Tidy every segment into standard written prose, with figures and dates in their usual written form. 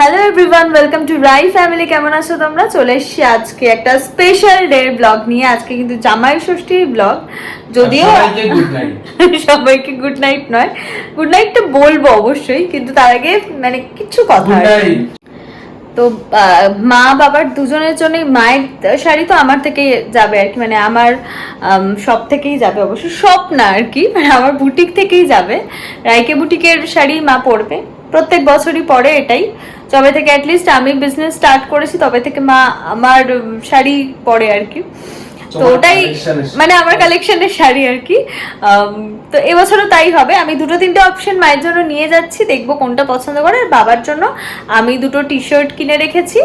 Hello everyone, welcome to Rai family. কেমন আছো তোমরা? চলে এসেছি আজকে একটা স্পেশাল ডে ব্লগ নিয়ে। আজকে কিন্তু জামাই ষষ্ঠীর ব্লগ, যদিও সবাইকে গুড নাইট নয়, গুড নাইটটা বলবো অবশ্যই, কিন্তু তার আগে মানে কিছু কথা আছে। তো মা বাবার দুজনের জন্য মায়ের শাড়ি তো আমার থেকেই যাবে আর কি, মানে আমার সব থেকেই যাবে, অবশ্য সব না আর কি, মানে আমার বুটিক থেকেই যাবে। রাইকে বুটিকের শাড়ি মা পরবে, প্রত্যেক বছরই পরে এটাই। তবে থেকে অ্যাটলিস্ট আমি বিজনেস স্টার্ট করেছি তবে থেকে মা আমার শাড়ি পরে আর কি। তো ওটাই মানে আমার কালেকশনের শাড়ি আর কি। তো এবছরও তাই হবে। আমি দুটো তিনটে অপশন মায়ের জন্য নিয়ে যাচ্ছি, দেখবো কোনটা পছন্দ করে। আর বাবার জন্য আমি দুটো টি শার্ট কিনে রেখেছি,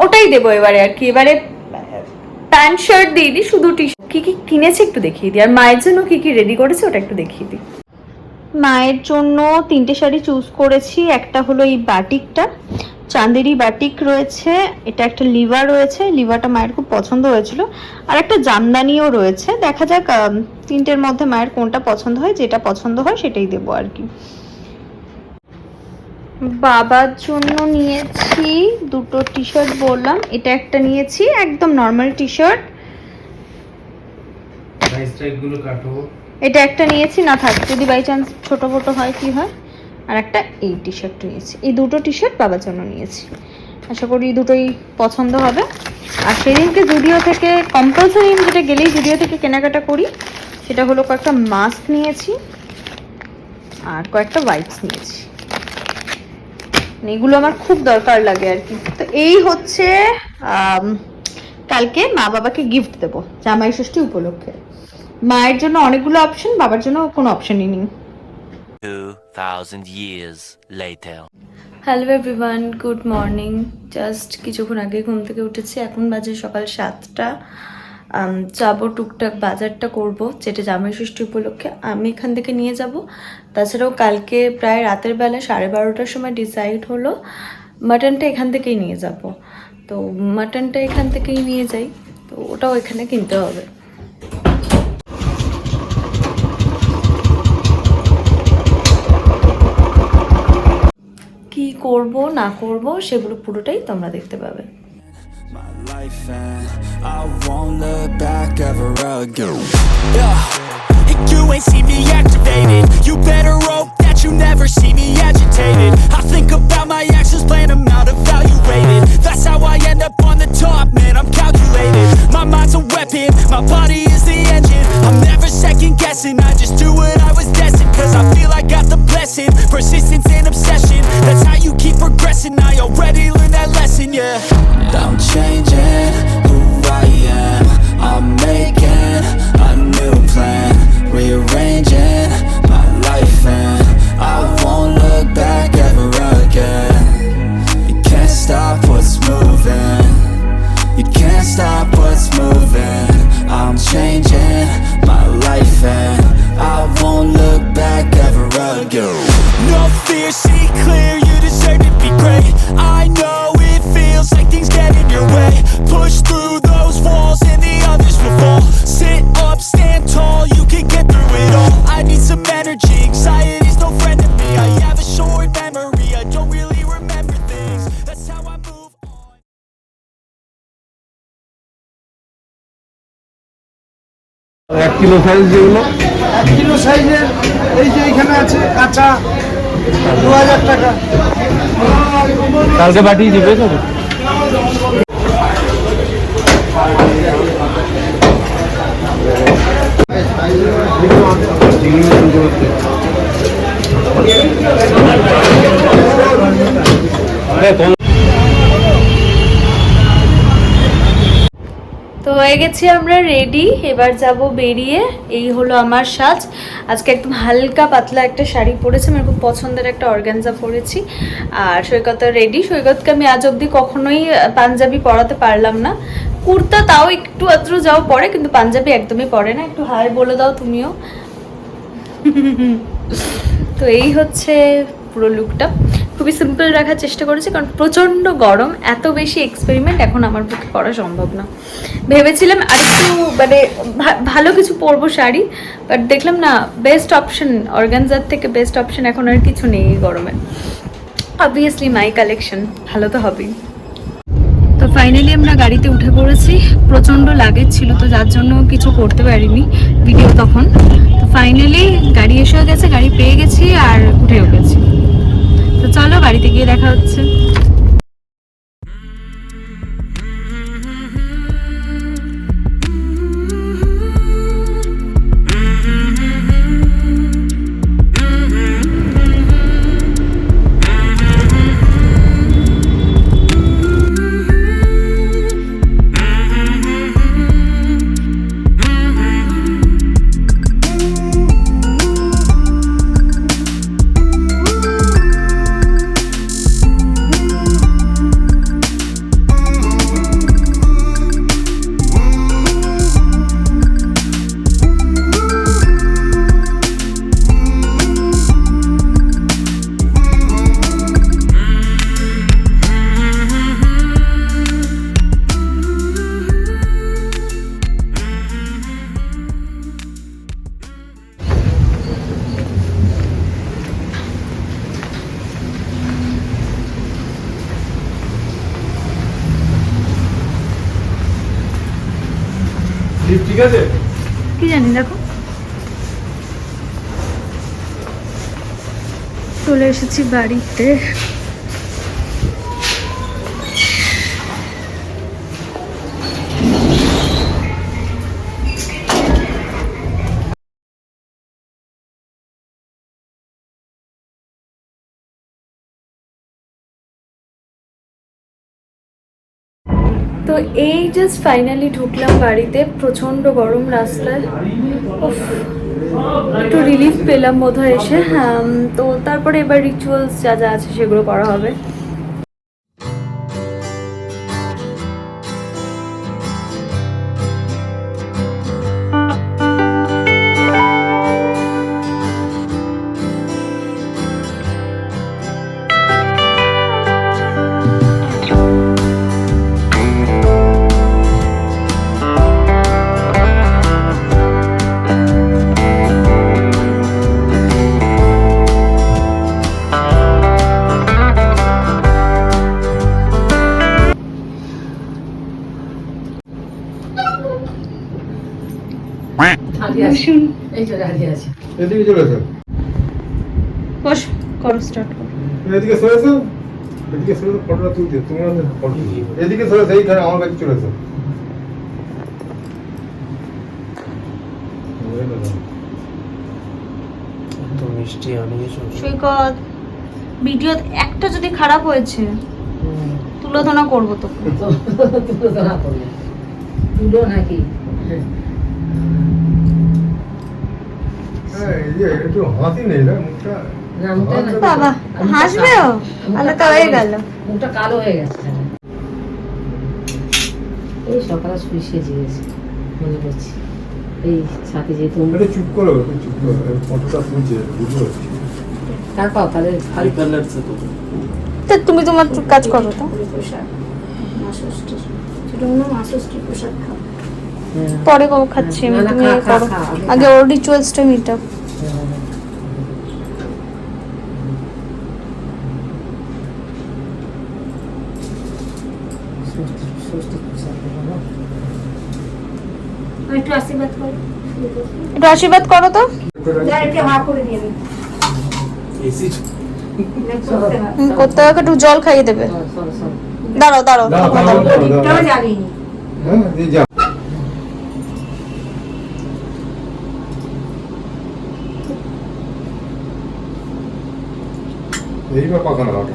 ওটাই দেবো এবারে আর কি। এবারে প্যান্ট শার্ট দিইনি, শুধু টি শার্ট। কি কি কিনেছি একটু দেখিয়ে দিই, আর মায়ের জন্য কি কি রেডি করেছে ওটা একটু দেখিয়ে দিই। মায়ের জন্য তিনটে শাড়ি চুজ করেছি। একটা হলো এই বাটিকটা, চাঁদেরি বাটিক রয়েছে, এটা একটা লিভা রয়েছে, লিভাটা মায়ের খুব পছন্দ হয়েছিল, আর একটা জামদানিও রয়েছে। দেখা যাক তিনটের মধ্যে মায়ের কোনটা পছন্দ হয়, যেটা পছন্দ হয় সেটাই দেবো আর কি। বাবার জন্য নিয়েছি দুটো টি শার্ট, বললাম এটা একটা নিয়েছি একদম নর্মাল টি শার্ট, এটা একটা নিয়েছি, না থাক যদি বাই চান্স ছোট ছোট হয় কি হয়। আর একটা এই টি শার্ট নিয়েছি, এই দুটো টি শার্ট বাবার জন্য নিয়েছি। আশা করি দুটোই পছন্দ হবে। আর সেদিনকে জুডিও থেকে কম্পালসারি আমি যেটা গেলেই জুডিও থেকে কেনাকাটা করি সেটা হলো কয়েকটা মাস্ক নিয়েছি আর কয়েকটা ওয়াইপস নিয়েছি, এগুলো আমার খুব দরকার লাগে আর কি। তো এই হচ্ছে কালকে মা বাবাকে গিফট দেবো জামাই ষষ্ঠী উপলক্ষে। মায়ের জন্য অনেকগুলো অপশন, বাবার জন্য কোনো অপশনই নেই। 2000 years later. Hello everyone, good morning. Just কিছুক্ষণ আগে ঘুম থেকে উঠেছি, এখন বাজে সকাল 7টা। যাবো টুকটাক বাজারটা করব, যেটা জামাই ষষ্ঠী উপলক্ষে আমি এখান থেকে নিয়ে যাব। তাছাড়াও কালকে প্রায় রাতের বেলা 12:30টার সময় ডিসাইড হলো মাটনটা এখান থেকেই নিয়ে যাব। তো মাটনটা এখান থেকেই নিয়ে যাই, তো ওটাও এখানে কিনতে হবে। কি করব না করব সেগুলো পুরোটাই তোমরা দেখতে পাবে। My life and I won't look back ever again. Yeah. You ain't see me activated. You better hope that you never see me agitated. I think about my actions, plan them out, evaluated. That's how I end up on the top, man, I'm calculated. My mind's a weapon, my body is the engine. I'm never second guessing, I just do what I was destined. Cause I feel I got the blessing, persistence and obsession. That's how you keep progressing, I already learned that lesson, yeah. I'm changing who I am, I'm making a new plan, rearranging my life and I won't look back ever again. You can't stop what's moving, you can't stop what's moving. I'm changing my life and I won't look back ever again. No fear, see clear, you deserve to be great. I know it feels like things get in your way. Push through those walls and the others will fall. Sit up, stand tall, you can get through it all. I need some energy, anxiety's no friend to me. I have a short memory, I don't really remember things. That's how I move on. 1 kilo size যেগুলো 1 kilo সাইজের এই যে এখানে আছে কাঁচা 2000 টাকা। কালকে পাঠিয়ে দিবে তো। তো হয়ে গেছি আমরা রেডি, এবার যাব বেরিয়ে। এই হলো আমার সাজ। আজকে একদম হালকা পাতলা একটা শাড়ি পরেছি, আমার খুব পছন্দের একটা অর্গানজা পরেছি। আর সৈকত রেডি। সৈকতকে আমি আজ অবধি কখনোই পাঞ্জাবি পরাতে পারলাম না, কুর্তা তাও একটু আদ্র যাও পরে, কিন্তু পাঞ্জাবি একদমই পরে না। একটু হাই বলে দাও তুমিও। তো এই হচ্ছে পুরো লুকটা, খুবই সিম্পল রাখার চেষ্টা করেছি, কারণ প্রচণ্ড গরম, এত বেশি এক্সপেরিমেন্ট এখন আমার পক্ষে করা সম্ভব না। ভেবেছিলাম আর একটু মানে ভালো কিছু পরবো শাড়ি, বাট দেখলাম না, বেস্ট অপশন অর্গানজার থেকে বেস্ট অপশন এখন আর কিছু নেই এই গরমে। অবভিয়াসলি মাই কালেকশন, ভালো তো হবেই। তো ফাইনালি আমরা গাড়িতে উঠে পড়েছি। প্রচণ্ড লাগেজ ছিল তো যার জন্য কিছু করতে পারিনি ভিডিও তখন। তো ফাইনালি গাড়ি এসেও গেছে, গাড়ি পেয়ে গেছি আর উঠেও গেছি। তো চলো বাড়িতে গিয়ে দেখা হচ্ছে। ঠিক আছে, কি জানি, দেখো চলে এসেছি বাড়িতে। তো এই জাস্ট ফাইনালি ঢুকলাম বাড়িতে, প্রচণ্ড গরম রাস্তায়। উফ, একটু রিলিফ পেলাম বোধহয় এসে। হ্যাঁ, তো তারপরে এবার রিচুয়ালস যা যা আছে সেগুলো করা হবে। এদিকে চলে এসো, বস, করো, স্টার্ট করো। এদিকে সরে এসো, এদিকে সরে এসো, ফটোটা তুলতে তুমি আমাদের ফটো এদিকে সরে এসো, এইখানে আমার কাছে চলে এসো। তো মিষ্টি আনিয়েছো? সৈকত, ভিডিও একটা যদি খারাপ হয়েছে তুলোধনা করবো তো। তুলো নাকি? হ্যাঁ, এই যে একটু হাসি নেই না মুখটা। না, মুখটা না। বাবা হাসবেও, তাহলে তো হয়ে গেল। মুখটা কালো হয়ে গেছে। এই সকালে শুয়ে সেজে গেছে মনে করছি। এই ছাতে যেহেতু একটু চুপ করো, একটু চুপ করো, ফটোটা তুলছে বুঝতে পারছি। তারপর তাহলে হাইপার লাগছে তো। তো তুমি তোমার কাজ করো তো, পোশাক পরে খাচ্ছি আমি, তুমি এ করো, আগে ওর রিচুয়ালসটা মিটাও। একটু আশীর্বাদ করো। একটু আশীর্বাদ করো তো। এসি করতে হবে, একটু জল খাইয়ে দেবে। দাঁড়াও দাঁড়াও, হ্যাঁ, এই যা। এইবার পাকানো হবে।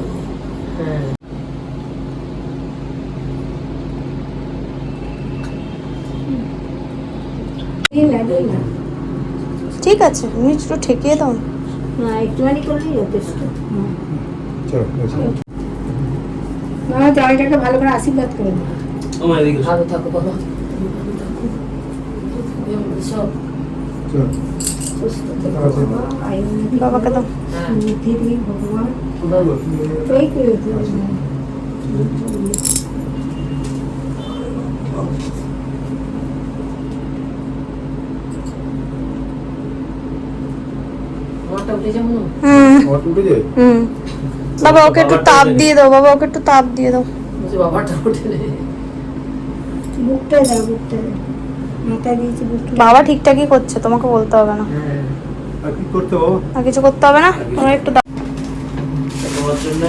ঠিক আছে, তুমি একটু ঠেকিয়ে দাও। একটুখানি করলেই যথেষ্ট। চলো, চলো। জলটাকে ভালো করে আশীর্বাদ করে দাও। আমার এদিকে ভালো থাকো বাবা, সব চলো। সুস্থ থেকো বাবা, আয়ু বাবাকে দাও। বুদ্ধি দিয়ে ভগবান চলো। এই করে দিও। মাথা উঠে যাবো না। হুম আমার উঠে যায়। হুম বাবা ওকে একটু তাপ দিয়ে দাও, বাবা ওকে একটু তাপ দিয়ে দাও। বলছি বাবাটা উঠে নেই। বুকটা দাও, বুকটা দাও, মাথা দিয়েছি বুকটা। বাবা ঠিকঠাকই করছে, তোমাকে বলতে হবে না। আর কি করতে বাবা? আর কিছু করতে হবে না, তোমরা একটু দাও। তোমার জন্য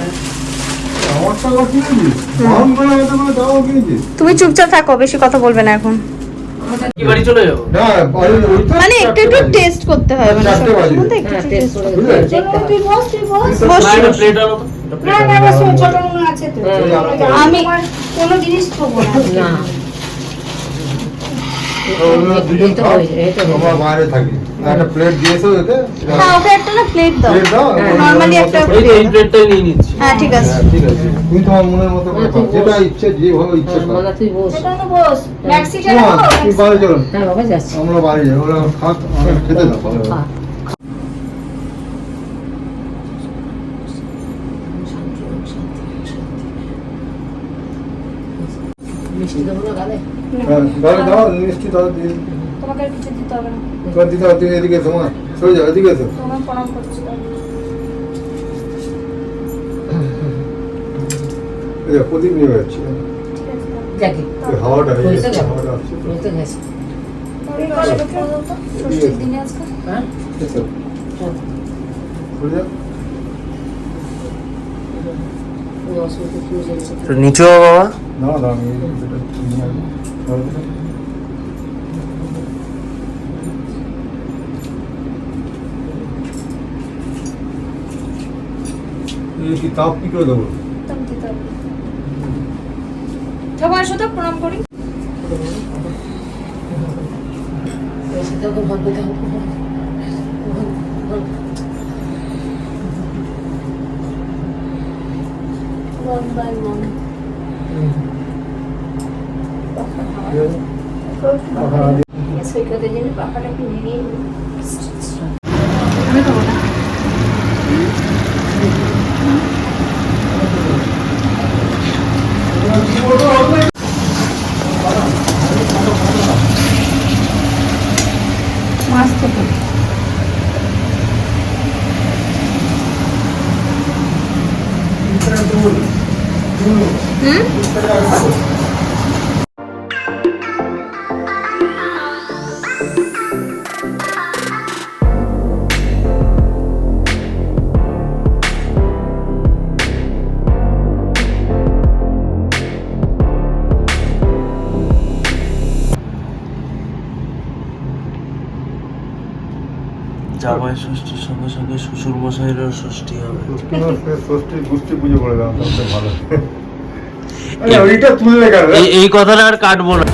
আমার টাকা কিনেছিস? আমার করে হয়তো কোনো টাকা কিনেছিস? তুমি চুপচাপ থাকো, বেশি কথা বলবে না এখন। কি বাড়ি চলে যাবো? না, ওইটা মানে একটু একটু টেস্ট করতে হয়, মানে চারটে বাজে। সবসময় তো একটু হ্যাঁ একটু টেস্ট taste করে বুঝলে? দেখতে চলো, হবে। তুই বস, তুই বস। বস, না, এটা বস। প্লেট আনো তো। এটা না plate না আনো। বস, ছোট নুন আছে তো। আমি কোনো জিনিস খাবো না। না ওরা দুজন এটা খাও, হয়ে যায়, এটা হয়ে আমরা যায়। বাইরে থাকি। একটা প্লেট দিয়েছো ওকে? হ্যাঁ ওকে একটা না প্লেট দাও, প্লেট দাও। নরমালি একটা। এই যে এই প্লেটটাই নিয়ে নিচ্ছি। হ্যাঁ ঠিক আছে। হ্যাঁ, ঠিক আছে। তুমি তোমার মনের মতো করে খাও। যেটা ইচ্ছে, যেভাবে ইচ্ছে খাও। মালা তুই বস। ছোট নুন বস। ম্যাক্সিটা না, নাও। তুমি বাইরে চলো। হ্যাঁ বাবা যাচ্ছি। আমরা বাড়ি যাই, ওরা খাত খেতে দাও ভালো খা। ভালো। মিষ্টি দেবো না গালে? হ্যাঁ, দাও দাও, মিষ্টি দাও দিয়ে। তোমাকে আর কিছু দিতে হবে না, তোমার দিতে হবে, তুমি এদিকে এসো, মা সরে যাও, এদিকে এসো। তোমাকে প্রণাম করছি। এই দেখো, প্রদীপ নিয়ে যাচ্ছি। যাকে এই হাওয়াটা, এই হয়েছে গেল। হাওয়াটা আসছে। বুঝতে গেছি। ষষ্ঠীর দিনে আজকে হ্যাঁ এসো, চল। সরে যাও। ওই অসুবিধা কি হয়েছে? তো নিচু হও বাবা। দাঁড়া দাঁড়া, আমি এটা নিয়ে আসবো। দাঁড়া, দাঁড়া। এই কি তাপ কি করে দেবো? একদম দিতে হবে। ঠাকুর আসো তো, প্রণাম করি। সেটাকে ভাবতে হবে। One by one. সৈকতের জন্য পাখাটা একটু ভেঙে আমি খাবো না। মাছ থেকে জামাই ষষ্ঠীর সঙ্গে সঙ্গে শ্বশুর মশাইয়েরও ষষ্ঠী হবে। ষষ্ঠী গোষ্ঠী পুজো করে দাও, তাহলে ভালো। আরে ওইটা তুললে কেন? এই কথাটা আর কাটবো না।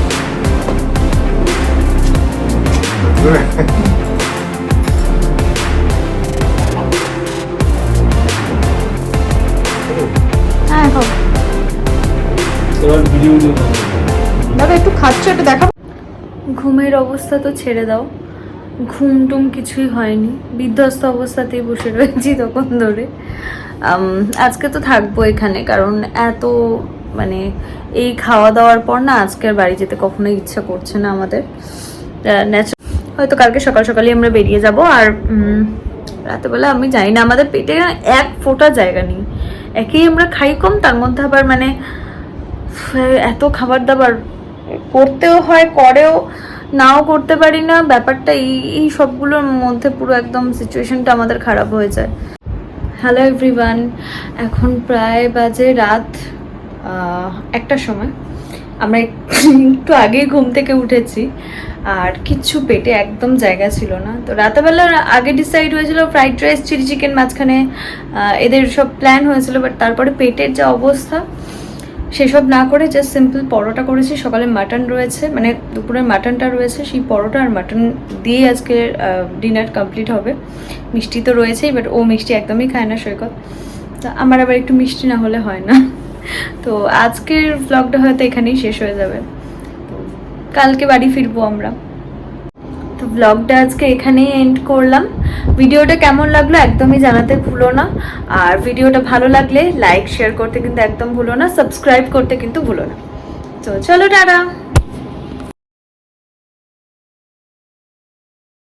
হ্যাঁ খাবো। এবার ভিডিও দাদা একটু খাচ্ছ, একটু দেখাবো। ঘুমের অবস্থা তো ছেড়ে দাও, ঘুম টুম কিছুই হয়নি, বিধ্বস্ত অবস্থাতেই বসে রয়েছি তখন ধরে। আজকে তো থাকবো এখানে, কারণ এত মানে এই খাওয়া দাওয়ার পর না আজকের বাড়ি যেতে কখনোই ইচ্ছা করছে না আমাদের। হয়তো কালকে সকাল সকালই আমরা বেরিয়ে যাব। আর রাতেবেলা আমি জানি না, আমাদের পেটে এক ফোঁটা জায়গা নেই। একেই আমরা খাই কম, তার মধ্যে আবার মানে এত খাবার দাবার করতেও হয়, করেও নাও করতে পারি না। ব্যাপারটা এই সবগুলোর মধ্যে পুরো একদম সিচুয়েশনটা আমাদের খারাপ হয়ে যায়। হ্যালো এভরিওয়ান, এখন প্রায় বাজে রাত 1টার সময়। আমরা একটু আগেই ঘুম থেকে উঠেছি, আর কিচ্ছু পেটে একদম জায়গা ছিল না। তো রাতেবেলা আগে ডিসাইড হয়েছিল ফ্রাইড রাইস, চিলি চিকেন, মাঝখানে এদের সব প্ল্যান হয়েছিল, বাট তারপরে পেটের যা অবস্থা, সেসব না করে জাস্ট সিম্পল পরোটা করেছি। সকালে মাটন রয়েছে, মানে দুপুরের মাটনটা রয়েছে, সেই পরোটা আর মাটন দিয়েই আজকে ডিনার কমপ্লিট হবে। মিষ্টি তো রয়েছেই, বাট ও মিষ্টি একদমই খায় না সৈকত, তো আমার আবার একটু মিষ্টি না হলে হয় না। তো আজকের ব্লগটা হয়তো এখানেই শেষ হয়ে যাবে, তো কালকে বাড়ি ফিরবো আমরা। তো ব্লগটা আজকে এখানেই এন্ড করলাম। ভিডিওটা কেমন লাগলো একদমই জানাতে ভুলো না, আর ভিডিওটা ভালো লাগলে লাইক শেয়ার করতে কিন্তু একদম ভুলো না, সাবস্ক্রাইব করতে কিন্তু ভুলো না। তো চলো টাটা।